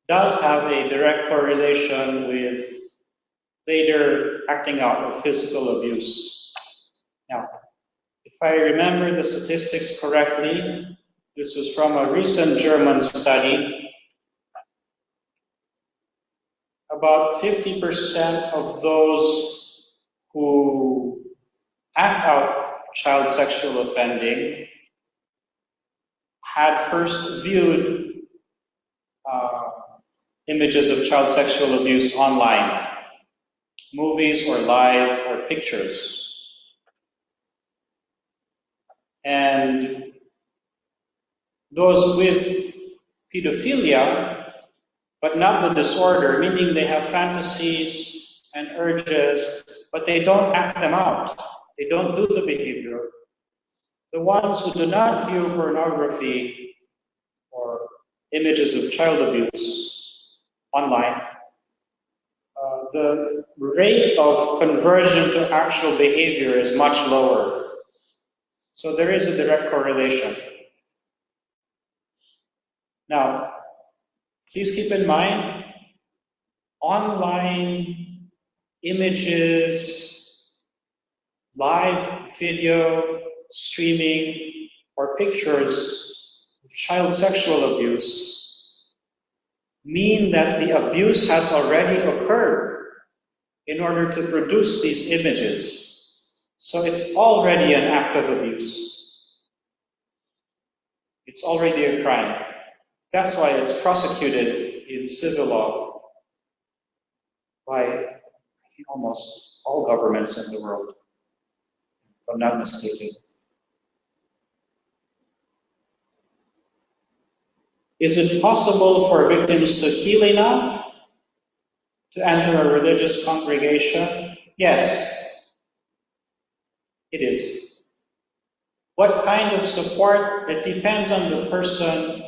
does have a direct correlation with later acting out of physical abuse. Now, if I remember the statistics correctly, this is from a recent German study. About 50% of those who act out child sexual offending had first viewed images of child sexual abuse online, movies or live or pictures. And those with pedophilia, but not the disorder, meaning they have fantasies and urges, but they don't act them out. They don't do the behavior. The ones who do not view pornography or images of child abuse online, the rate of conversion to actual behavior is much lower. So there is a direct correlation. Now, please keep in mind, online images, live video, streaming, or pictures of child sexual abuse mean that the abuse has already occurred in order to produce these images. So it's already an act of abuse. It's already a crime. That's why it's prosecuted in civil law by, I think, almost all governments in the world, if I'm not mistaken. Is it possible for victims to heal enough to enter a religious congregation? Yes, it is. What kind of support? It depends on the person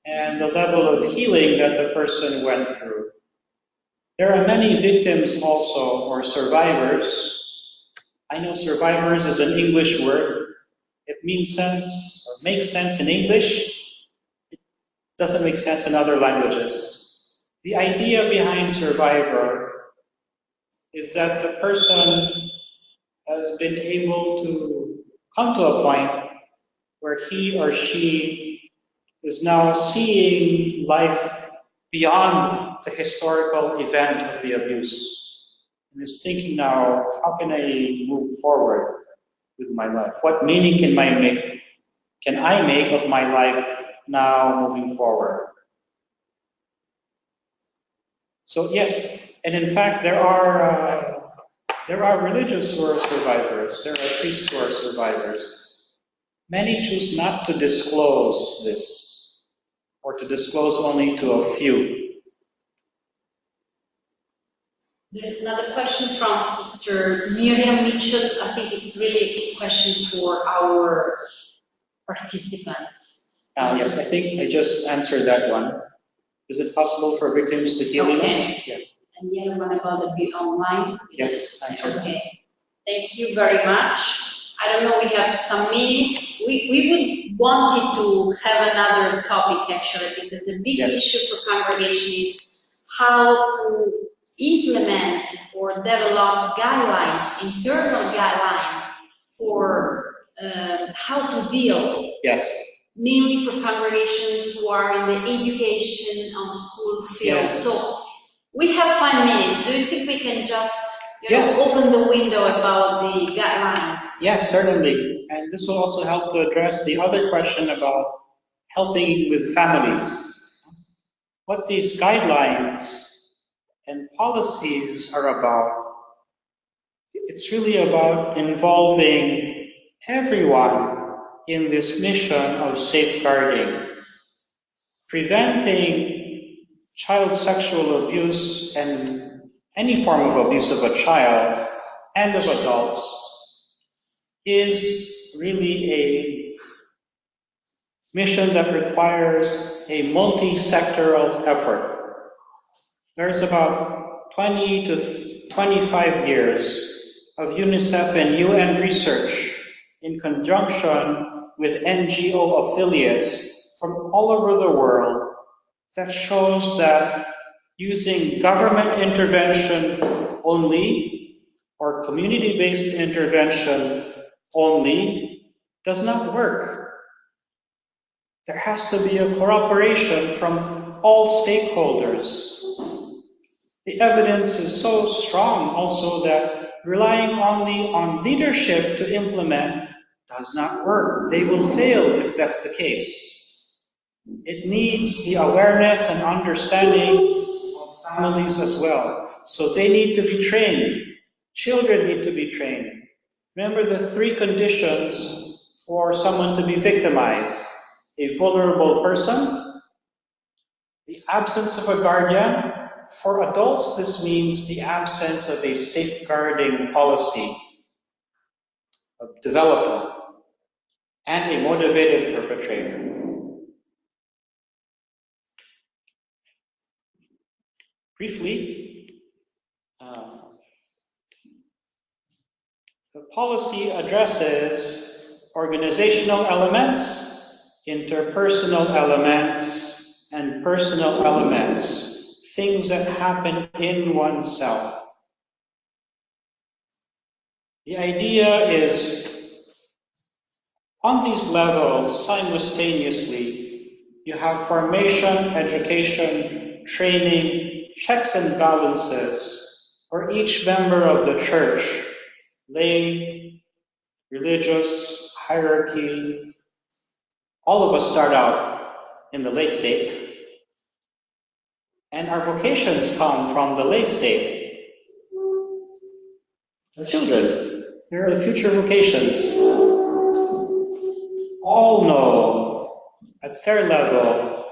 and the level of healing that the person went through. There are many victims also, or survivors. I know survivors is an English word. It means sense, or makes sense in English. It doesn't make sense in other languages. The idea behind survivor is that the person has been able to come to a point where he or she is now seeing life beyond the historical event of the abuse, and is thinking now, how can I move forward with my life? What meaning can I make of my life now moving forward? So yes, and in fact there are religious who are survivors, there are priests who are survivors. Many choose not to disclose this, or to disclose only to a few. There is another question from Sister Miriam Mitchell. I think it's really a key question for our participants. Yes, I think I just answered that one. Is it possible for victims to heal enough? Yeah. And the other one about the online? Yes, answered. Okay. Thank you very much. I don't know, we have some minutes. We would wanted to have another topic actually, because a big issue for congregation is how to implement or develop guidelines, internal guidelines for how to deal. Yes. Mainly for congregations who are in the education on the school field. Yes. So we have 5 minutes. Do you think we can just open the window about the guidelines? Yes, certainly. And this will also help to address the other question about helping with families. What these guidelines and policies are about, it's really about involving everyone in this mission of safeguarding, preventing child sexual abuse and any form of abuse of a child and of adults is really a mission that requires a multi-sectoral effort. There's about 20 to 25 years of UNICEF and UN research in conjunction with NGO affiliates from all over the world that shows that using government intervention only or community-based intervention only does not work. There has to be a cooperation from all stakeholders. The evidence is so strong also that relying only on leadership to implement does not work. They will fail if that's the case. It needs the awareness and understanding of families as well. So they need to be trained. Children need to be trained. Remember the 3 conditions for someone to be victimized: a vulnerable person, The absence of a guardian. For adults, this means the absence of a safeguarding policy of development and a motivated perpetrator. Briefly, the policy addresses organizational elements, interpersonal elements, and personal elements, things that happen in oneself. The idea is, on these levels, simultaneously, you have formation, education, training, checks and balances for each member of the church, lay, religious, hierarchy. All of us start out in the lay state, and our vocations come from the lay state. The children, there are the future vocations. All know at their level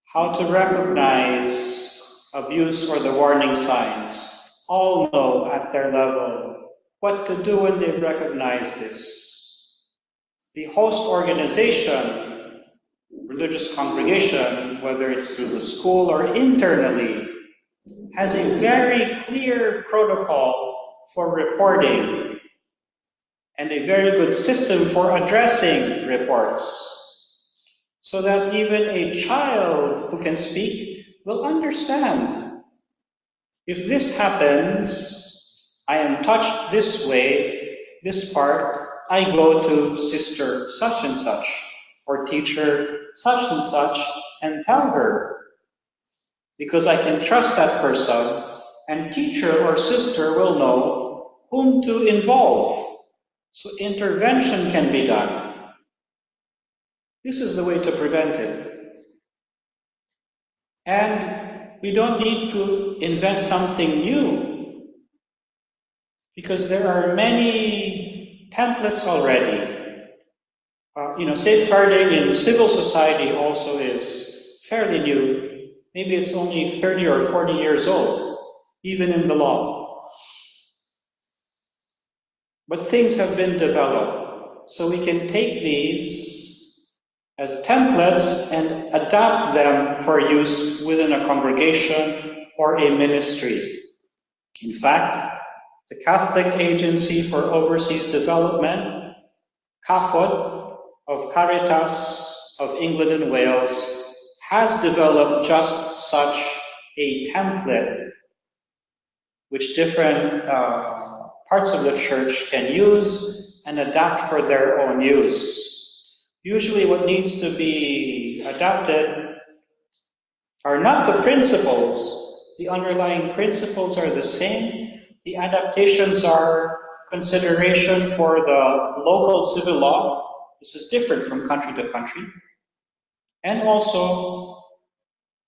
how to recognize abuse or the warning signs. All know at their level what to do when they recognize this. The host organization, religious congregation, whether it's through the school or internally, has a very clear protocol for reporting and a very good system for addressing reports, so that even a child who can speak will understand. If this happens, I am touched this way, this part, I go to sister such and such, or teacher such and such, and tell her, because I can trust that person, and teacher or sister will know whom to involve. So intervention can be done. This is the way to prevent it. And we don't need to invent something new, because there are many templates already. Safeguarding in civil society also is fairly new. Maybe it's only 30 or 40 years old, even in the law. But things have been developed, so we can take these as templates and adapt them for use within a congregation or a ministry. In fact, the Catholic Agency for Overseas Development, CAFOD, of Caritas of England and Wales, has developed just such a template which different parts of the church can use and adapt for their own use. Usually what needs to be adapted are not the principles. The underlying principles are the same. The adaptations are consideration for the local civil law. This is different from country to country. And also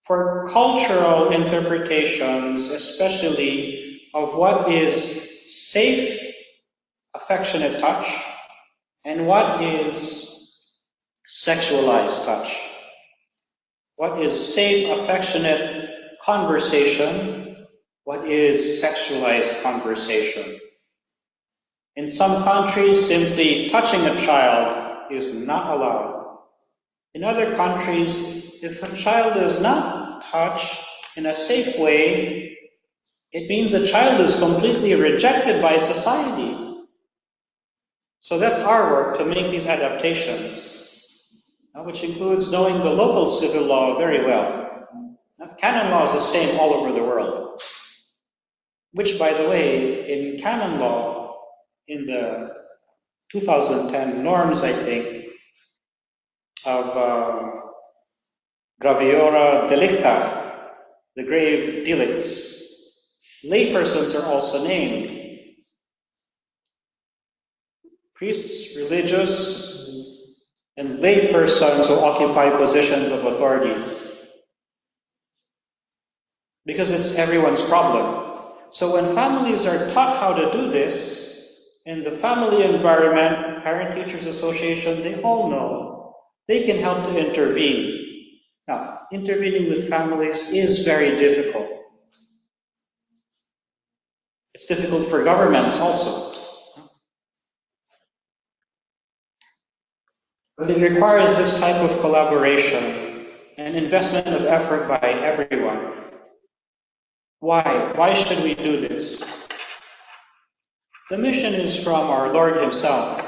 for cultural interpretations, especially of what is safe, affectionate touch, and what is sexualized touch. What is safe, affectionate conversation? What is sexualized conversation? In some countries, simply touching a child is not allowed. In other countries, if a child is not touched in a safe way, it means the child is completely rejected by society. So that's our work, to make these adaptations, which includes knowing the local civil law very well. Canon law is the same all over the world, which, by the way, in canon law, in the 2010 norms, I think, of graviora delicta, the grave delicts, laypersons are also named. Priests, religious, and laypersons who occupy positions of authority. Because it's everyone's problem. So when families are taught how to do this, in the family environment, Parent Teachers Association, they all know they can help to intervene. Now, intervening with families is very difficult. It's difficult for governments also. But it requires this type of collaboration and investment of effort by everyone. Why? Why should we do this? The mission is from our Lord Himself,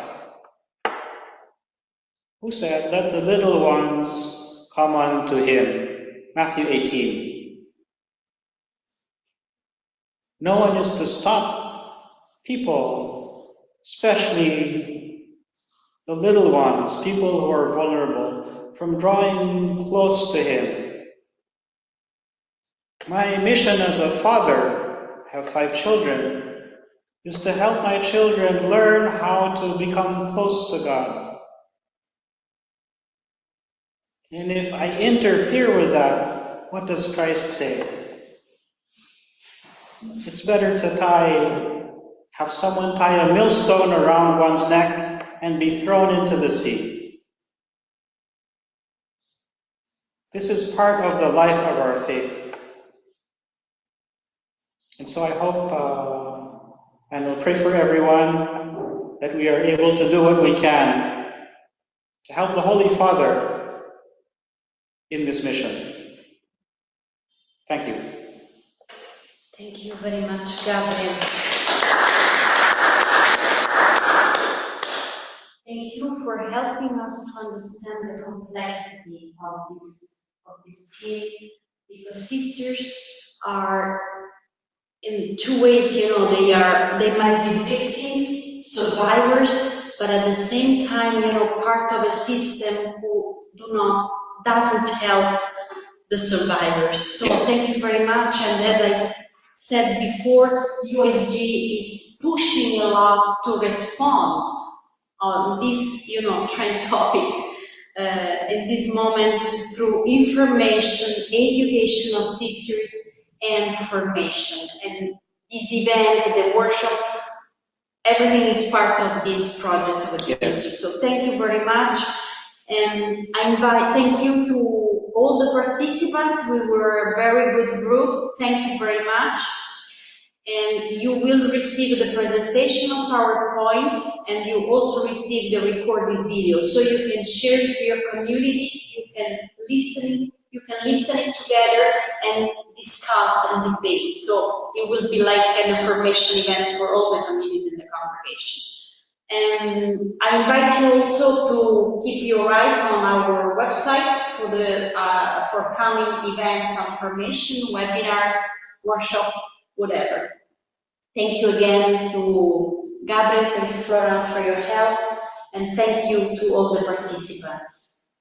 who said, "Let the little ones come unto Him." Matthew 18. No one is to stop people, especially the little ones, people who are vulnerable, from drawing close to Him. My mission as a father, I have 5 children, is to help my children learn how to become close to God. And if I interfere with that, what does Christ say? It's better to have someone tie a millstone around one's neck and be thrown into the sea. This is part of the life of our faith. And so I hope, and we'll pray for everyone, that we are able to do what we can to help the Holy Father in this mission. Thank you. Thank you very much, Gabriel. Thank you for helping us to understand the complexity of this theme, because sisters are in 2 ways, they might be victims, survivors, but at the same time, part of a system who doesn't help the survivors. So thank you very much. And as I said before, USG is pushing a lot to respond on this, trend topic in this moment through information, education of sisters, and formation. And this event, the workshop, everything is part of this project with USG. So thank you very much. And thank you to all the participants. We were a very good group. Thank you very much. And you will receive the presentation of PowerPoint, and you also receive the recorded video. So you can share it to your communities, you can listen it together and discuss and debate. So it will be like an information event for all the community in the congregation. And I invite you also to keep your eyes on our website for the forthcoming events on formation, webinars, workshop, whatever. Thank you again to Gabriel, thank you Florence for your help, and thank you to all the participants.